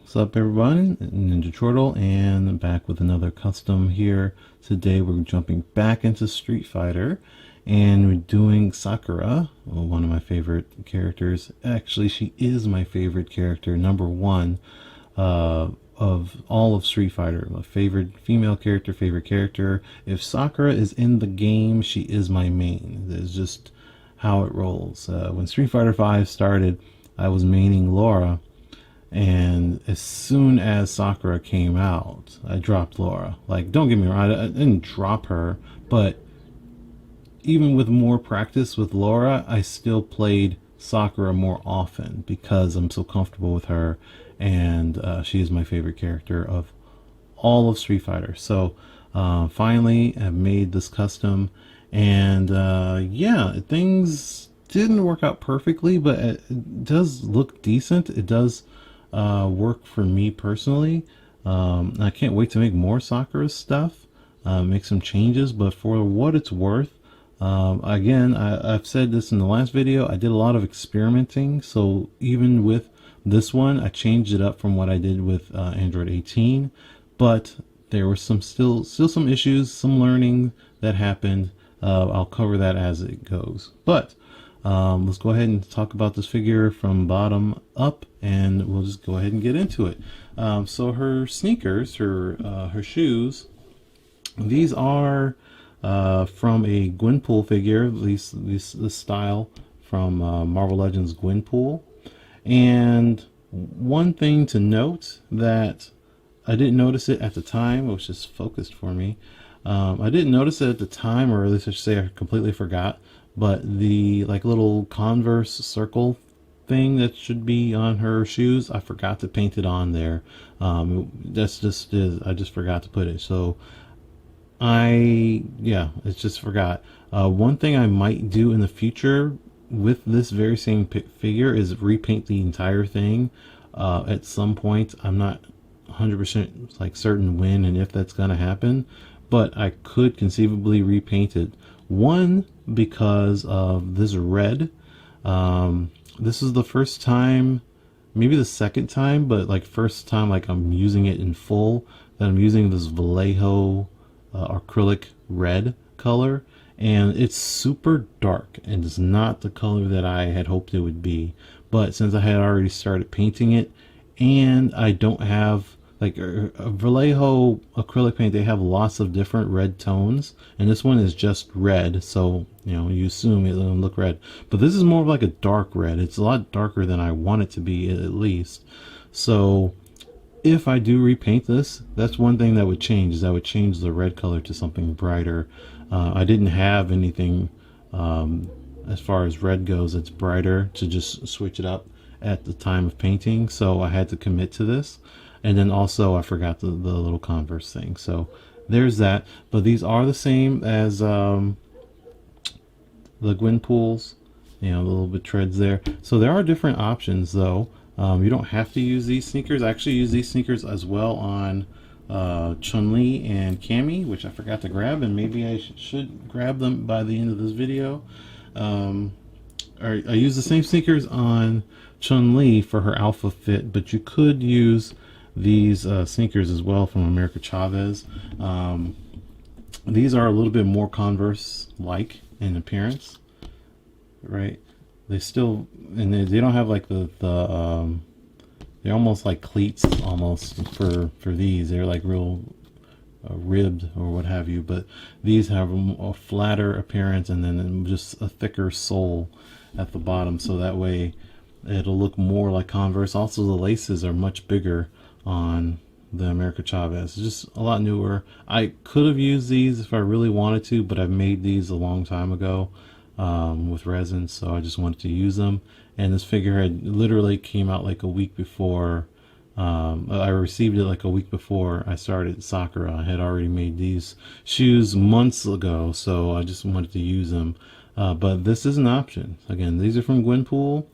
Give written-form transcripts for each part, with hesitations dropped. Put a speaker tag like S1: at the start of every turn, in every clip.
S1: What's up, everybody? Ninja Turtle, and back with another custom here. Today we're jumping back into Street Fighter, and we're doing Sakura, one of my favorite characters. Actually, she is my favorite character, number one of all of Street Fighter. My favorite female character, favorite character. If Sakura is in the game, she is my main. That's just how it rolls. When Street Fighter V started, I was maining Laura. And as soon as Sakura came out, I dropped Laura. Like, don't get me wrong, I didn't drop her, but even with more practice with Laura, I still played Sakura more often because I'm so comfortable with her, and she is my favorite character of all of Street Fighter. So finally, I've made this custom, and yeah, things didn't work out perfectly, but it does look decent. It does work for me personally. I can't wait to make more Sakura stuff, make some changes, but for what it's worth, again, I've said this in the last video, I did a lot of experimenting, so even with this one, I changed it up from what I did with Android 18, but there were still some issues, some learning that happened. I'll cover that as it goes, but let's go ahead and talk about this figure from bottom up, and we'll just go ahead and get into it. So her sneakers, her shoes, these are from a Gwenpool figure, at least this style from Marvel Legends Gwenpool. And one thing to note that I didn't notice it at the time, it was just focused for me. I didn't notice it at the time, or at least I should say I completely forgot, but the like little Converse circle thing that should be on her shoes, I forgot to paint it on there. That's just I just forgot to put it. So it's just forgot. One thing I might do in the future with this very same figure is repaint the entire thing at some point. I'm not 100% like certain when and if that's gonna happen, but I could conceivably repaint it. One, because of this red. This is the first time, maybe the second time, but like first time like I'm using it in full, that I'm using this Vallejo acrylic red color, and it's super dark and it's not the color that I had hoped it would be. But since I had already started painting it, and I don't have like a Vallejo acrylic paint, they have lots of different red tones, and this one is just red, so you know, you assume it'll look red, but this is more of like a dark red. It's a lot darker than I want it to be, at least. So if I do repaint this, that's one thing that would change, is I would change the red color to something brighter. I didn't have anything as far as red goes that's brighter to just switch it up at the time of painting, so I had to commit to this. And then also I forgot the little Converse thing, so there's that. But these are the same as the Gwenpools, you know, the little bit treads there. So there are different options though. You don't have to use these sneakers. I actually use these sneakers as well on Chun-Li and Cammy, which I forgot to grab, and maybe I should grab them by the end of this video. I use the same sneakers on Chun-Li for her alpha fit, but you could use these sneakers as well from America Chavez. These are a little bit more Converse-like in appearance, right? They still, and they don't have like they're almost like cleats almost for these. They're like real ribbed or what have you, but these have a flatter appearance and then just a thicker sole at the bottom, so that way it'll look more like Converse. Also, the laces are much bigger on the America Chavez. It's just a lot newer. I could have used these if I really wanted to, but I've made these a long time ago with resin, so I just wanted to use them. And this figure had literally came out like a week before. I received it like a week before I started Sakura. I had already made these shoes months ago, so I just wanted to use them. But this is an option. Again, these are from Gwenpool,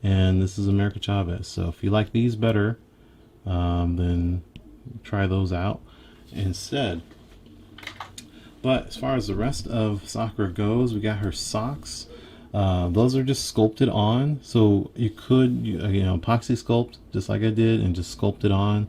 S1: and this is America Chavez. So if you like these better, then try those out instead. But as far as the rest of Sakura goes, we got her socks. Those are just sculpted on, so you could epoxy sculpt just like I did and just sculpt it on.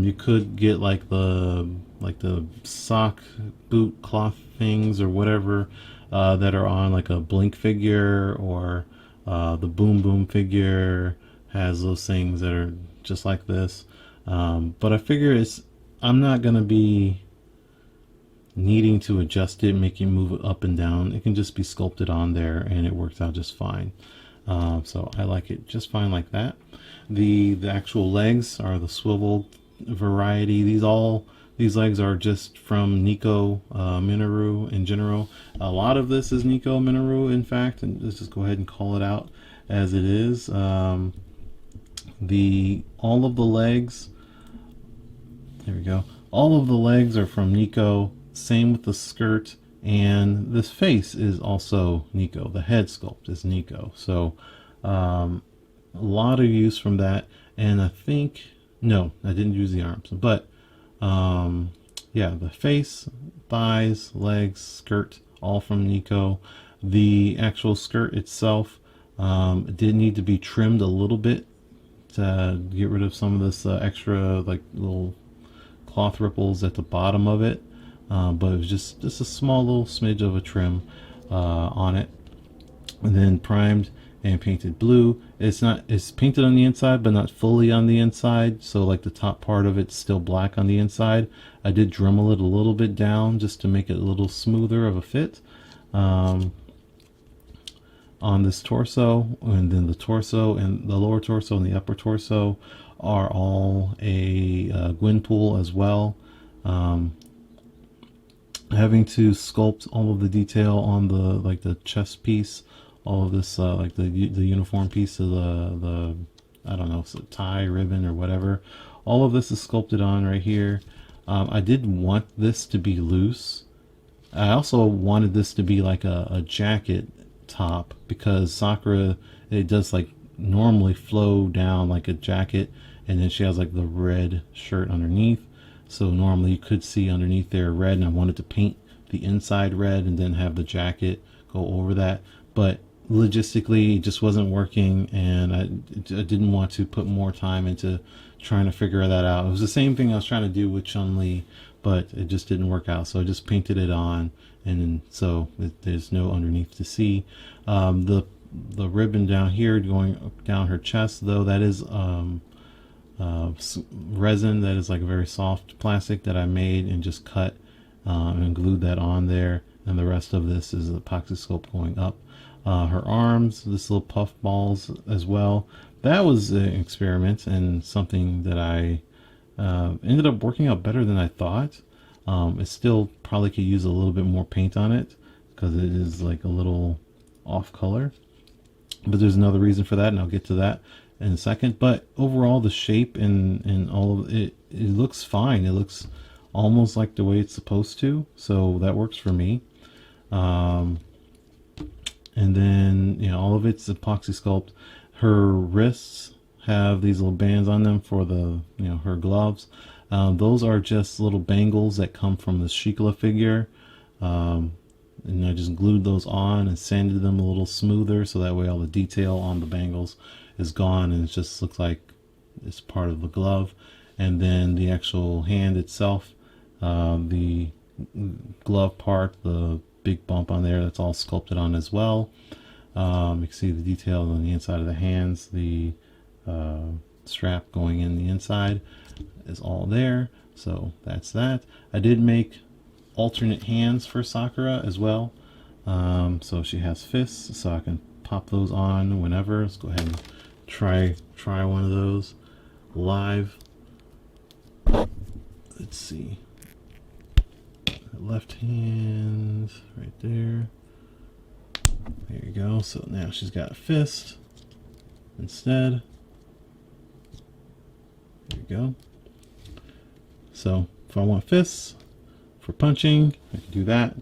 S1: You could get like the sock boot cloth things or whatever that are on like a Blink figure, or the Boom Boom figure has those things that are just like this. But I figure I'm not gonna be needing to adjust it, make it move it up and down. It can just be sculpted on there and it works out just fine. So I like it just fine like that. The actual legs are the swivel variety. These legs are just from Nico Minoru in general. A lot of this is Nico Minoru, in fact, and let's just go ahead and call it out as it is. All of the legs, there we go. All of the legs are from Nico. Same with the skirt, and this face is also Nico. The head sculpt is Nico. So a lot of use from that. And I think, no, I didn't use the arms, but yeah, the face, thighs, legs, skirt, all from Nico. The actual skirt itself did need to be trimmed a little bit to get rid of some of this extra like little cloth ripples at the bottom of it. But it was just a small little smidge of a trim on it, and then primed and painted blue. It's painted on the inside but not fully on the inside, so like the top part of it's still black on the inside. I did Dremel it a little bit down just to make it a little smoother of a fit on this torso. And then the torso and the lower torso and the upper torso are all a Gwynpool as well. Having to sculpt all of the detail on the chest piece, all of this like the uniform piece of the I don't know if it's a tie, ribbon, or whatever. All of this is sculpted on right here. I did want this to be loose. I also wanted this to be like a jacket top, because Sakura, it does like normally flow down like a jacket, and then she has like the red shirt underneath. So normally you could see underneath there red, and I wanted to paint the inside red and then have the jacket go over that. But logistically, it just wasn't working, and I didn't want to put more time into trying to figure that out. It was the same thing I was trying to do with Chun-Li, but it just didn't work out. So I just painted it on, and then so there's no underneath to see. The ribbon down here going down her chest, though, that is resin that is like a very soft plastic that I made and just cut and glued that on there, and the rest of this is epoxy sculpt going up. Her arms, this little puff balls as well. That was an experiment and something that I ended up working out better than I thought. It still probably could use a little bit more paint on it because it is like a little off color, but there's another reason for that, and I'll get to that in a second. But overall, the shape and all of it looks fine. It looks almost like the way it's supposed to, so that works for me. And then all of it's epoxy sculpt. Her wrists have these little bands on them for the her gloves. Those are just little bangles that come from the Shikla figure, and I just glued those on and sanded them a little smoother, so that way all the detail on the bangles is gone and it just looks like it's part of the glove. And then the actual hand itself, the glove part, the big bump on there, that's all sculpted on as well. You can see the detail on the inside of the hands. The strap going in the inside is all there, so that's that. I did make alternate hands for Sakura as well, so she has fists, so I can pop those on whenever. Let's go ahead and try one of those live. Let's see, left hand right there. There you go. So now she's got a fist instead. There you go. So if I want fists for punching, I can do that.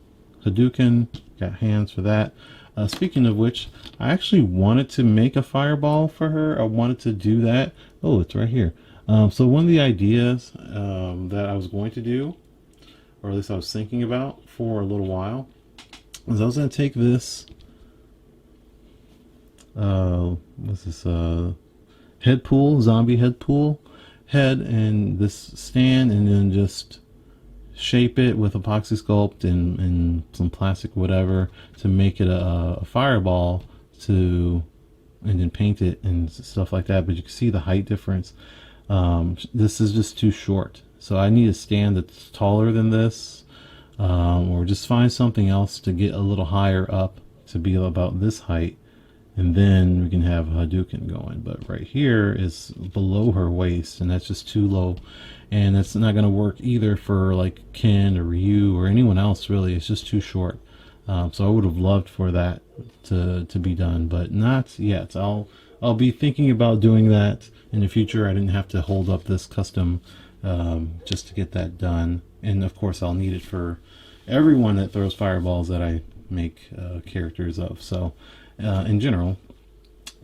S1: Hadouken, got hands for that. Speaking of which, I actually wanted to make a fireball for her. I wanted to do that. Oh, it's right here. So one of the ideas that I was going to do, or at least I was thinking about for a little while, is I was going to take this what's this, head pool, zombie head pool head, and this stand, and then just shape it with epoxy sculpt and some plastic whatever to make it a fireball, to and then paint it and stuff like that. But you can see the height difference. This is just too short, so I need a stand that's taller than this, or just find something else to get a little higher up to be about this height, and then we can have Hadouken going. But right here is below her waist, and that's just too low, and that's not going to work either for like Ken or Ryu or anyone else really. It's just too short. So I would have loved for that to be done, but not yet. I'll be thinking about doing that in the future. I didn't have to hold up this custom just to get that done, and of course I'll need it for everyone that throws fireballs that I make characters of. So in general,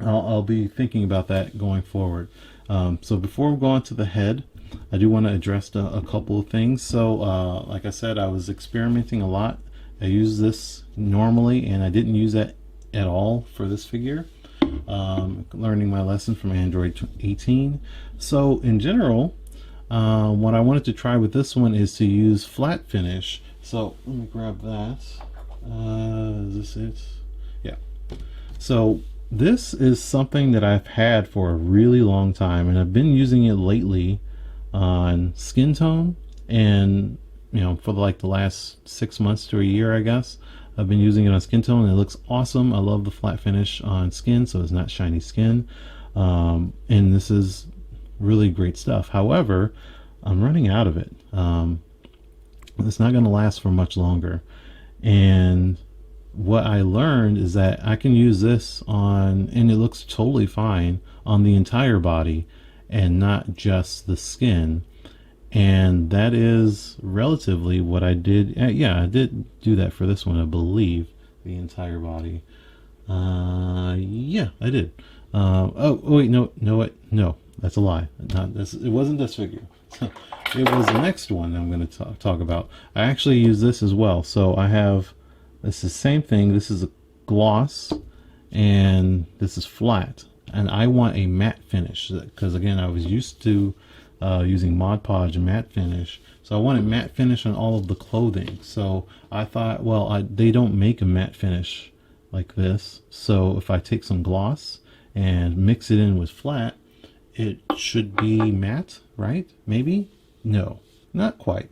S1: I'll be thinking about that going forward. So before we go on to the head, I do want to address a couple of things. So like I said, I was experimenting a lot. I use this normally, and I didn't use that at all for this figure. Learning my lesson from Android 18. So in general, what I wanted to try with this one is to use flat finish. So let me grab that. Is this it? Yeah. So this is something that I've had for a really long time, and I've been using it lately on skin tone, and for like the last 6 months to a year, I guess. I've been using it on skin tone, and it looks awesome. I love the flat finish on skin, so it's not shiny skin. And this is really great stuff. However, I'm running out of it. It's not going to last for much longer. And what I learned is that I can use this on, and it looks totally fine on the entire body and not just the skin. And that is relatively what I did. Yeah, I did do that for this one, I believe. The entire body. Yeah, I did. Oh wait, no, that's a lie. Not this. It wasn't this figure. It was the next one that I'm going to talk about. I actually use this as well. So I have this is the same thing. This is a gloss, and this is flat. And I want a matte finish because again, I was used to using Mod Podge matte finish, so I wanted matte finish on all of the clothing. So I thought, well, they don't make a matte finish like this, so if I take some gloss and mix it in with flat, it should be matte, right? Maybe? No, not quite.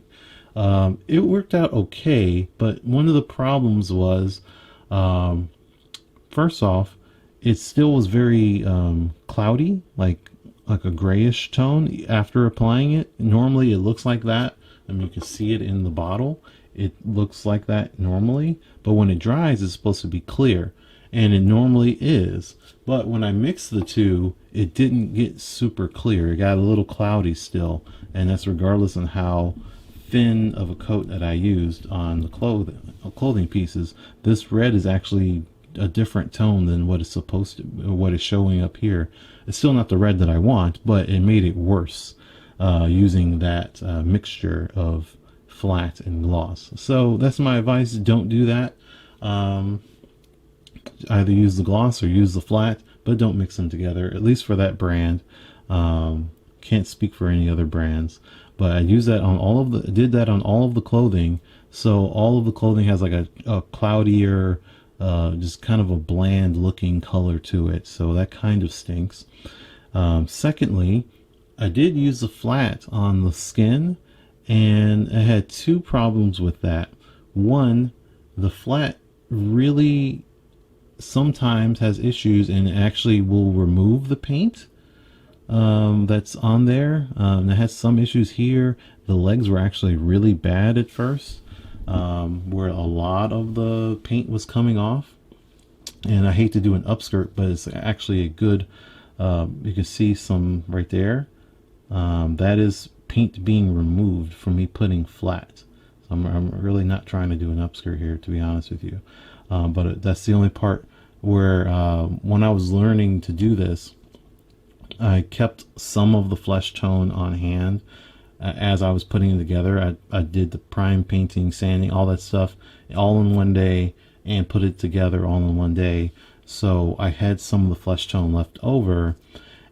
S1: It worked out okay, but one of the problems was, first off, it still was very cloudy, like a grayish tone after applying it. Normally it looks like that. I mean, you can see it in the bottle. It looks like that normally, but when it dries, it's supposed to be clear, and it normally is. But when I mixed the two, it didn't get super clear. It got a little cloudy still, and that's regardless of how thin of a coat that I used on the clothing pieces. This red is actually a different tone than what it's supposed to, what is showing up here. It's still not the red that I want, but it made it worse using that mixture of flat and gloss. So that's my advice. Don't do that. Either use the gloss or use the flat, but don't mix them together, at least for that brand. Can't speak for any other brands, but I use that on all of the, did that on all of the clothing. So all of the clothing has like a cloudier, just kind of a bland looking color to it. So that kind of stinks. Secondly, I did use the flat on the skin, and I had two problems with that. One, the flat really sometimes has issues and actually will remove the paint that's on there. It has some issues here. The legs were actually really bad at first, where a lot of the paint was coming off. And I hate to do an upskirt, but it's actually a good, you can see some right there. That is paint being removed from me putting flat. So I'm really not trying to do an upskirt here, to be honest with you. But that's the only part where when I was learning to do this, I kept some of the flesh tone on hand as I was putting it together. I did the prime painting, sanding, all that stuff all in one day, and put it together all in one day. So I had some of the flesh tone left over,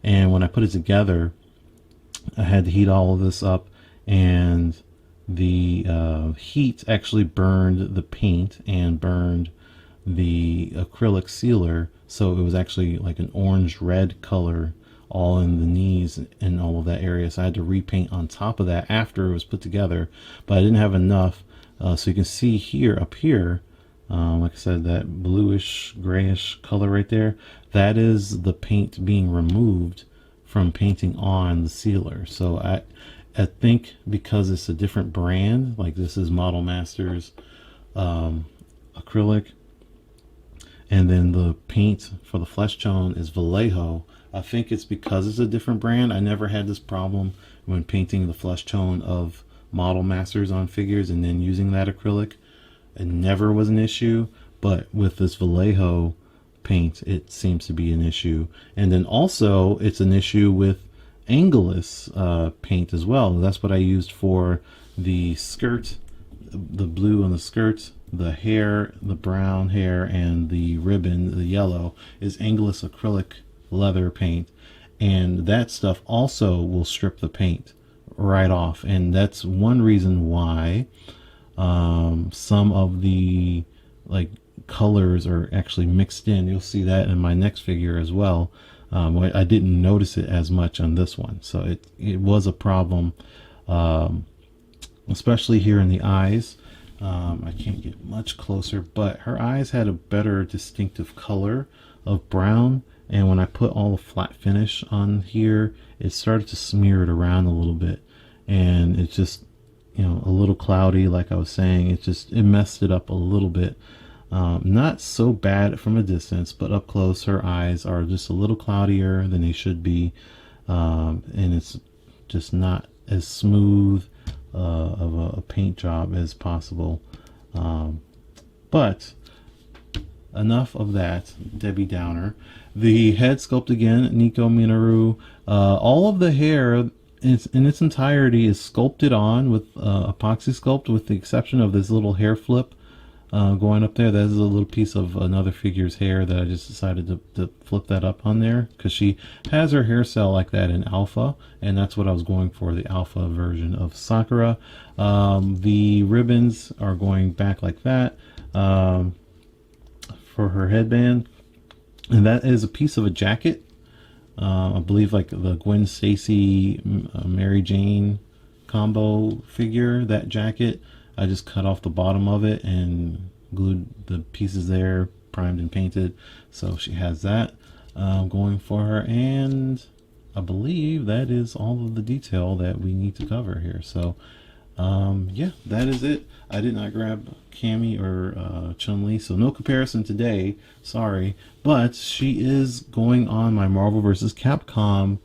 S1: and when I put it together, I had to heat all of this up, and the heat actually burned the paint and burned the acrylic sealer, so it was actually like an orange red color all in the knees and all of that area. So I had to repaint on top of that after it was put together, but I didn't have enough. So you can see here, up here, like I said, that bluish grayish color right there, that is the paint being removed from painting on the sealer. So I think because it's a different brand, like this is Model Masters acrylic, and then the paint for the flesh tone is Vallejo. I think it's because it's a different brand. I never had this problem when painting the flesh tone of Model Masters on figures and then using that acrylic. It never was an issue, but with this Vallejo paint, it seems to be an issue. And then also, it's an issue with angleless paint as well. That's what I used for the skirt, the blue on the skirt, the hair, the brown hair, and the ribbon, the yellow, is angleless acrylic leather paint. And that stuff also will strip the paint right off. And that's one reason why some of the like colors are actually mixed in. You'll see that in my next figure as well. I didn't notice it as much on this one, so it was a problem, especially here in the eyes. I can't get much closer, but her eyes had a better distinctive color of brown, and when I put all the flat finish on here, it started to smear it around a little bit, and it's just, you know, a little cloudy, like I was saying. It messed it up a little bit. Not so bad from a distance, but up close her eyes are just a little cloudier than they should be, and it's just not as smooth of a paint job as possible. But enough of that Debbie Downer. The head sculpt again, Nico Minoru. All of the hair in its entirety is sculpted on with epoxy sculpt, with the exception of this little hair flip going up there. That is a little piece of another figure's hair that I just decided to flip that up on there, because she has her hair cell like that in Alpha, and that's what I was going for, the Alpha version of Sakura. The ribbons are going back like that for her headband, and that is a piece of a jacket. I believe like the Gwen Stacy Mary Jane combo figure, that jacket. I just cut off the bottom of it and glued the pieces there, primed and painted. So she has that going for her, and I believe that is all of the detail that we need to cover here. So yeah, that is it. I did not grab Cammy or Chun-Li, so no comparison today, sorry, but she is going on my Marvel vs. Capcom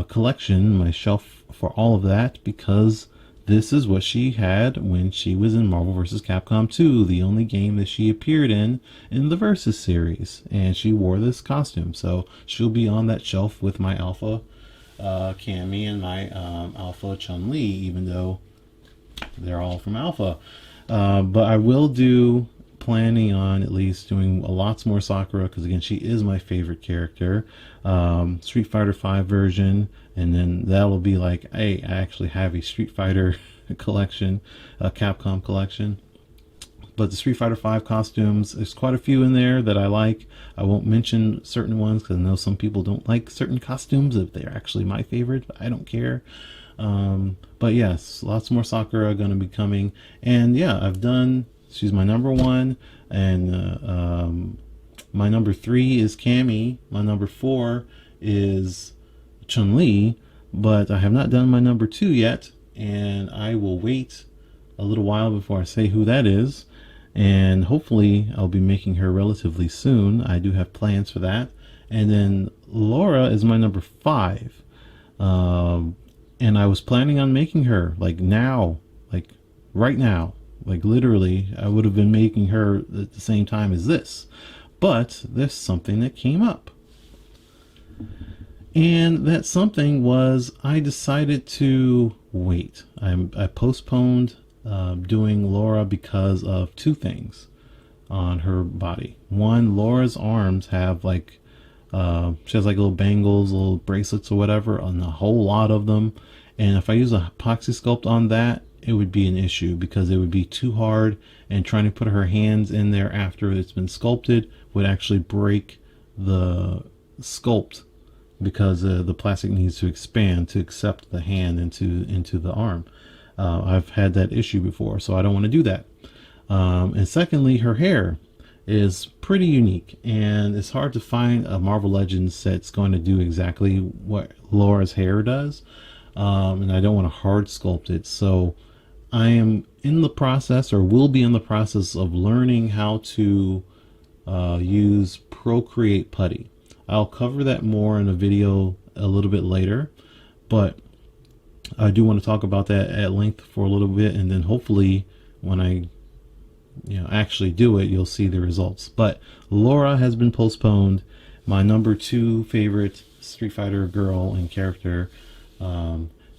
S1: collection, my shelf for all of that, because this is what she had when she was in Marvel vs. Capcom 2, the only game that she appeared in the Versus series, and she wore this costume, so she'll be on that shelf with my Alpha Cammy and my Alpha Chun-Li, even though they're all from Alpha. But I will planning on at least doing lots more Sakura, because again, she is my favorite character. Street Fighter V version, and then that'll be like, hey, I actually have a Street Fighter collection, a Capcom collection. But the Street Fighter V costumes, there's quite a few in there that I like. I won't mention certain ones because I know some people don't like certain costumes if they're actually my favorite, but I don't care. But yes, lots more Sakura gonna be coming. And yeah, she's my number 1, and my number 3 is Cammy. My number 4 is Chun-Li, but I have not done my number 2 yet, and I will wait a little while before I say who that is, and hopefully I'll be making her relatively soon. I do have plans for that. And then Laura is my number 5, and I was planning on making her like now, like right now. Like literally, I would have been making her at the same time as this. But there's something that came up. And that something was, I decided to wait. I postponed doing Laura because of 2 things. on her body. One, Laura's arms have like she has like little bangles, little bracelets or whatever, and a whole lot of them. And if I use a epoxy sculpt on that, it would be an issue because it would be too hard, and trying to put her hands in there after it's been sculpted would actually break the sculpt, because the plastic needs to expand to accept the hand into the arm. I've had that issue before, so I don't want to do that. And secondly, her hair is pretty unique, and it's hard to find a Marvel Legends that's going to do exactly what Laura's hair does. And I don't want to hard sculpt it, so I am in the process, or will be in the process, of learning how to use Procreate Putty. I'll cover that more in a video a little bit later, but I do want to talk about that at length for a little bit, and then hopefully when I actually do it, you'll see the results. But Laura has been postponed. My number 2 favorite Street Fighter girl and character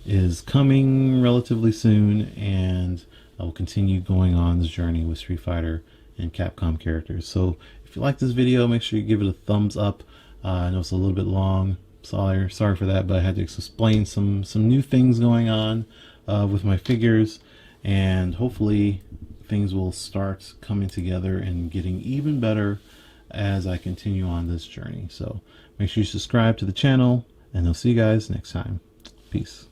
S1: is coming relatively soon, and I will continue going on this journey with Street Fighter and Capcom characters. So if you like this video, make sure you give it a thumbs up. I know it's a little bit long, sorry for that, but I had to explain some new things going on with my figures, and hopefully things will start coming together and getting even better as I continue on this journey. So make sure you subscribe to the channel, and I'll see you guys next time. Peace.